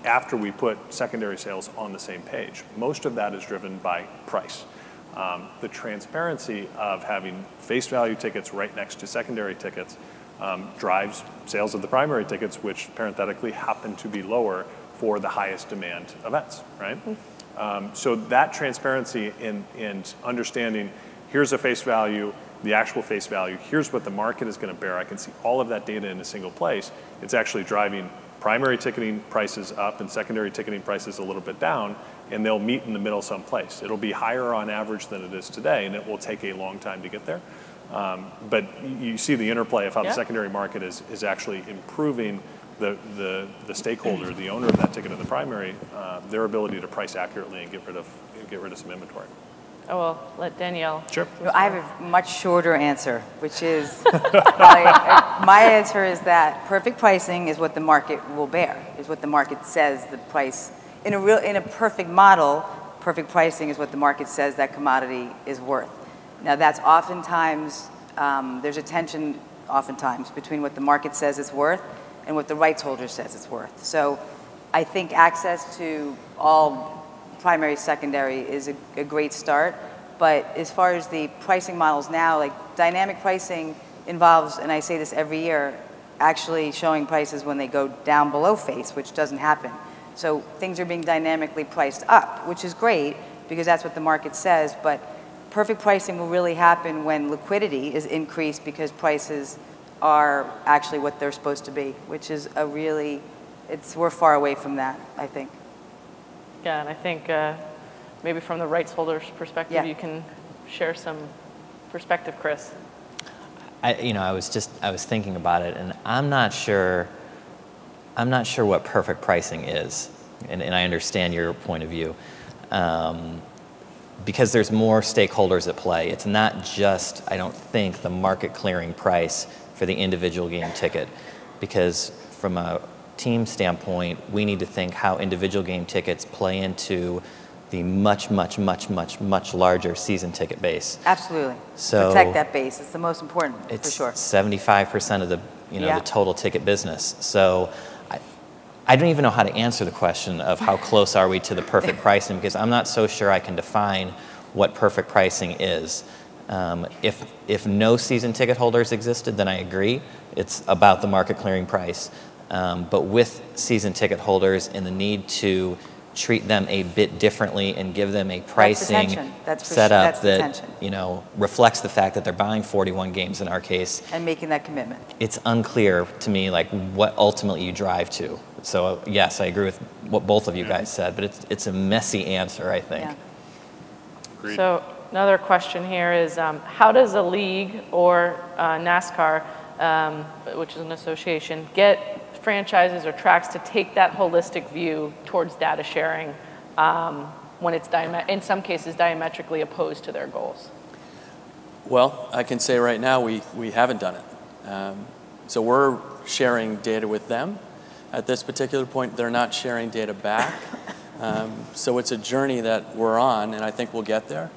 after we put secondary sales on the same page. Most of that is driven by price. The transparency of having face value tickets right next to secondary tickets drives sales of the primary tickets, which parenthetically happen to be lower for the highest demand events, right? So that transparency in understanding, here's a face value, the actual face value, here's what the market is going to bear. I can see all of that data in a single place. It's actually driving primary ticketing prices up and secondary ticketing prices a little bit down, and they'll meet in the middle someplace. It'll be higher on average than it is today, and it will take a long time to get there. But you see the interplay of how the secondary market is actually improving the stakeholder, the owner of that ticket in the primary, their ability to price accurately and get rid of some inventory. Oh, well, let Danielle. Sure. I have a much shorter answer, which is, my answer is that perfect pricing is what the market will bear, is what the market says the price. In a perfect model, perfect pricing is what the market says that commodity is worth. Now that's oftentimes, there's a tension oftentimes between what the market says it's worth and what the rights holder says it's worth. So I think access to all primary, secondary is a great start. But as far as the pricing models now, like dynamic pricing involves, and I say this every year, actually showing prices when they go down below face, which doesn't happen. So things are being dynamically priced up, which is great because that's what the market says, but perfect pricing will really happen when liquidity is increased because prices are actually what they're supposed to be, which is we're far away from that, I think. Yeah, and I think maybe from the rights holder's perspective, you can share some perspective, Chris. I was thinking about it, and I'm not sure what perfect pricing is, and I understand your point of view, because there's more stakeholders at play. It's not just, I don't think, the market clearing price for the individual game ticket, because from a team standpoint, we need to think how individual game tickets play into the much larger season ticket base. Absolutely. So protect that base. It's the most important, for sure. It's 75% of the the total ticket business. So I don't even know how to answer the question of how close are we to the perfect pricing, because I'm not so sure I can define what perfect pricing is. If no season ticket holders existed, then I agree. It's about the market clearing price. But with season ticket holders and the need to treat them a bit differently and give them a pricing setup that reflects the fact that they're buying 41 games in our case. And making that commitment. It's unclear to me like what ultimately you drive to. So yes, I agree with what both of you guys said, but it's a messy answer, I think. Yeah. Agreed. So another question here is, how does a league or NASCAR, which is an association, get franchises or tracks to take that holistic view towards data sharing when it's in some cases diametrically opposed to their goals? Well, I can say right now we haven't done it. So we're sharing data with them. At this particular point, they're not sharing data back. So it's a journey that we're on, and I think we'll get there.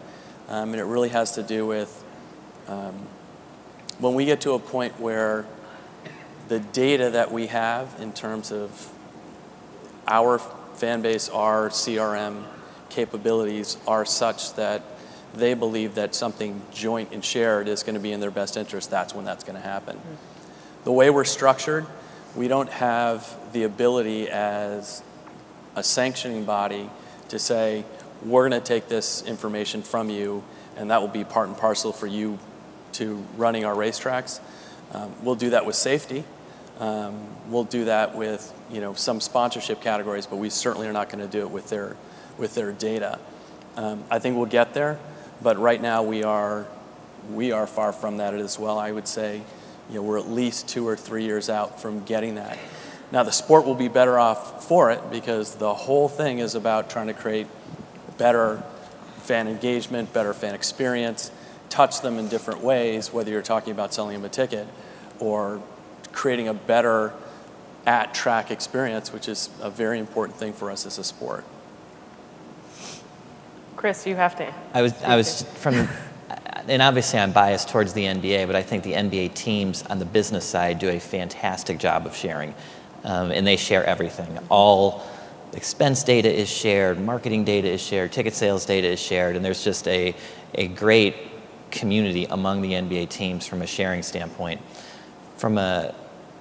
And it really has to do with when we get to a point where the data that we have in terms of our fan base, our CRM capabilities are such that they believe that something joint and shared is going to be in their best interest, that's when that's going to happen. The way we're structured, we don't have the ability as a sanctioning body to say, we're going to take this information from you and that will be part and parcel for you to running our racetracks. We'll do that with safety. We'll do that with some sponsorship categories, but we certainly are not going to do it with their data. I think we'll get there, but right now we are far from that as well. I would say we're at least 2 or 3 years out from getting that. Now the sport will be better off for it because the whole thing is about trying to create better fan engagement, better fan experience, touch them in different ways, whether you're talking about selling them a ticket or creating a better at-track experience, which is a very important thing for us as a sport. Chris, you have to. I was from, and obviously I'm biased towards the NBA, but I think the NBA teams on the business side do a fantastic job of sharing, and they share everything. All expense data is shared, marketing data is shared, ticket sales data is shared, and there's just a great community among the NBA teams from a sharing standpoint. From an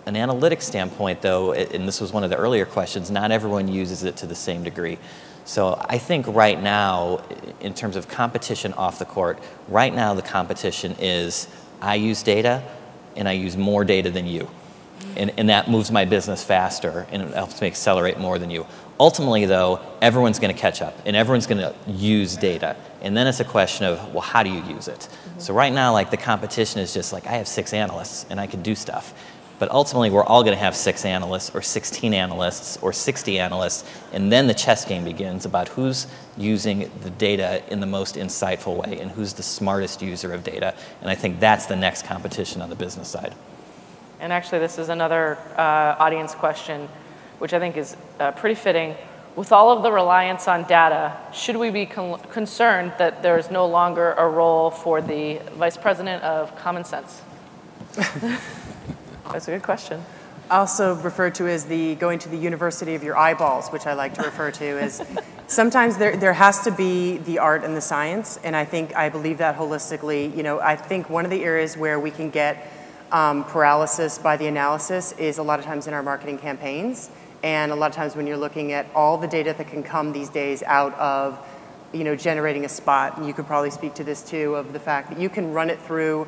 analytics standpoint, though, and this was one of the earlier questions, not everyone uses it to the same degree. So I think right now, in terms of competition off the court, right now the competition is I use data and I use more data than you. And that moves my business faster and it helps me accelerate more than you. Ultimately, though, everyone's going to catch up and everyone's going to use data. And then it's a question of, well, how do you use it? So right now, like the competition is just like, I have 6 analysts and I can do stuff. But ultimately, we're all going to have 6 analysts or 16 analysts or 60 analysts. And then the chess game begins about who's using the data in the most insightful way and who's the smartest user of data. And I think that's the next competition on the business side. And actually, this is another audience question, which I think is pretty fitting. With all of the reliance on data, should we be concerned that there's no longer a role for the Vice President of Common Sense? That's a good question. Also referred to as the going to the university of your eyeballs, which I like to refer to as sometimes there has to be the art and the science, and I believe that holistically. You know, I think one of the areas where we can get paralysis by the analysis is a lot of times in our marketing campaigns, and a lot of times when you're looking at all the data that can come these days out of, you know, generating a spot. And you could probably speak to this too, of the fact that you can run it through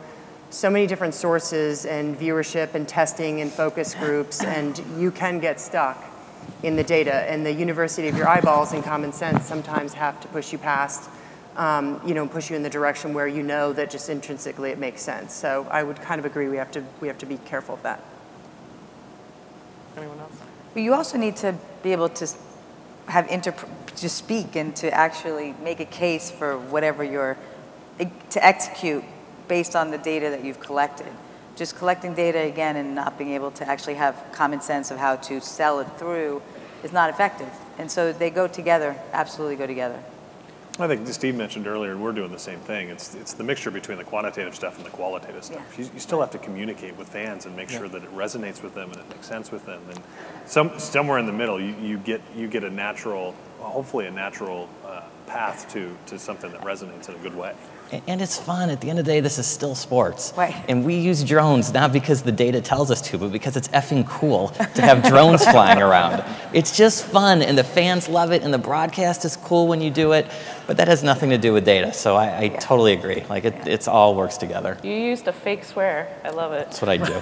so many different sources and viewership and testing and focus groups, and you can get stuck in the data. And the university of your eyeballs and common sense sometimes have to push you past, you know, push you in the direction where you know that just intrinsically it makes sense. So I would kind of agree we have to be careful of that. Anyone else? But you also need to be able to have to speak and to actually make a case for whatever to execute based on the data that you've collected. Just collecting data again and not being able to actually have common sense of how to sell it through is not effective. And so they go together, absolutely go together. I think Steve mentioned earlier, and we're doing the same thing. It's the mixture between the quantitative stuff and the qualitative stuff. Yeah. You still have to communicate with fans and make sure that it resonates with them and it makes sense with them. And somewhere in the middle, you get a natural, hopefully a natural path to something that resonates in a good way. And it's fun. At the end of the day, this is still sports. Right. And we use drones not because the data tells us to, but because it's effing cool to have drones flying around. It's just fun, and the fans love it, and the broadcast is cool when you do it, but that has nothing to do with data. So I totally agree. Like, it's all works together. You used a fake swear. I love it. That's what I do.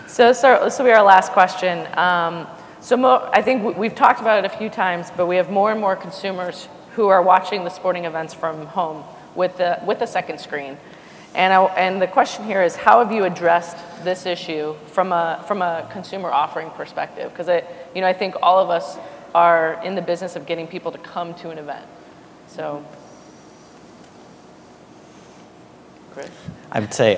So this will be our last question. I think we've talked about it a few times, but we have more and more consumers who are watching the sporting events from home with the second screen. And the question here is, how have you addressed this issue from a consumer offering perspective? Because I think all of us are in the business of getting people to come to an event. So, Chris? I would say,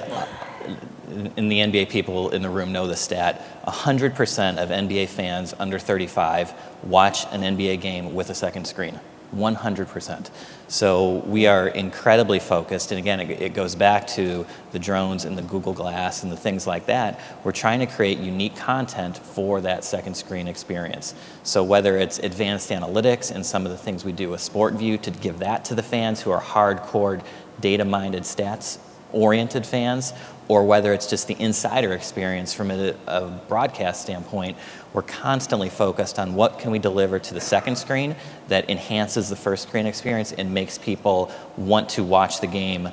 and the NBA people in the room know the stat, 100% of NBA fans under 35 watch an NBA game with a second screen. 100%. So we are incredibly focused, and again, it goes back to the drones and the Google Glass and the things like that. We're trying to create unique content for that second screen experience. So whether it's advanced analytics and some of the things we do with SportView to give that to the fans who are hardcore data-minded stats-oriented fans, or whether it's just the insider experience from a broadcast standpoint, we're constantly focused on what can we deliver to the second screen that enhances the first screen experience and makes people want to watch the game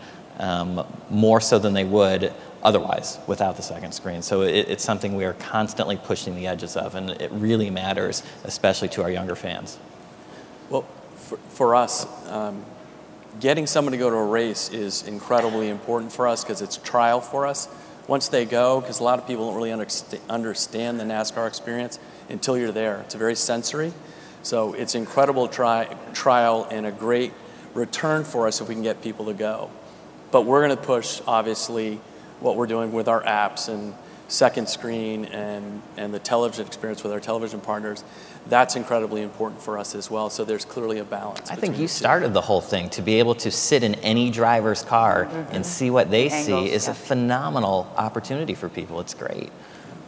more so than they would otherwise without the second screen. So it's something we are constantly pushing the edges of, and it really matters, especially to our younger fans. Well, for us, getting someone to go to a race is incredibly important for us because it's trial for us. Once they go, because a lot of people don't really understand the NASCAR experience until you're there. It's very sensory. So it's incredible trial and a great return for us if we can get people to go. But we're going to push, obviously, what we're doing with our apps and second screen and the television experience with our television partners. That's incredibly important for us as well. So there's clearly a balance. I think you started the whole thing. To be able to sit in any driver's car and see what they see is a phenomenal opportunity for people. It's great.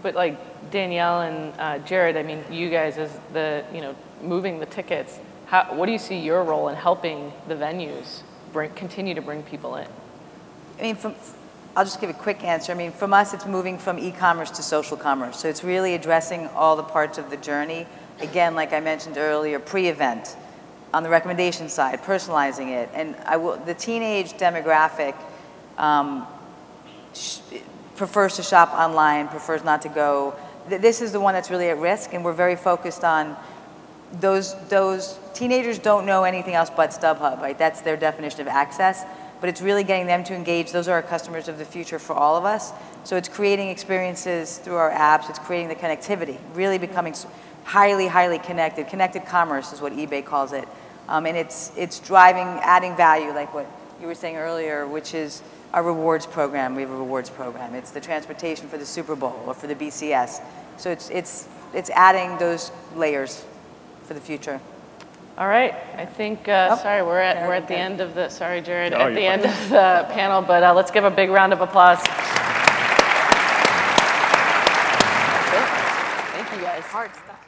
But like Danielle and Jared, I mean, you guys as the, moving the tickets, what do you see your role in helping the venues continue to bring people in? I mean, I'll just give a quick answer. I mean, from us, it's moving from e-commerce to social commerce. So it's really addressing all the parts of the journey. Again, like I mentioned earlier, pre-event, on the recommendation side, personalizing it. And the teenage demographic prefers to shop online, prefers not to go. This is the one that's really at risk, and we're very focused on those teenagers don't know anything else but StubHub, right? That's their definition of access. But it's really getting them to engage. Those are our customers of the future for all of us. So it's creating experiences through our apps. It's creating the connectivity, really becoming highly, highly connected. Connected commerce is what eBay calls it. And it's driving, adding value, like what you were saying earlier, which is our rewards program. We have a rewards program. It's the transportation for the Super Bowl or for the BCS. So it's adding those layers for the future. All right, I think, sorry, we're at the end of the, sorry, Jared, at the end of the panel, but let's give a big round of applause. Thank you, guys. Hard stuff.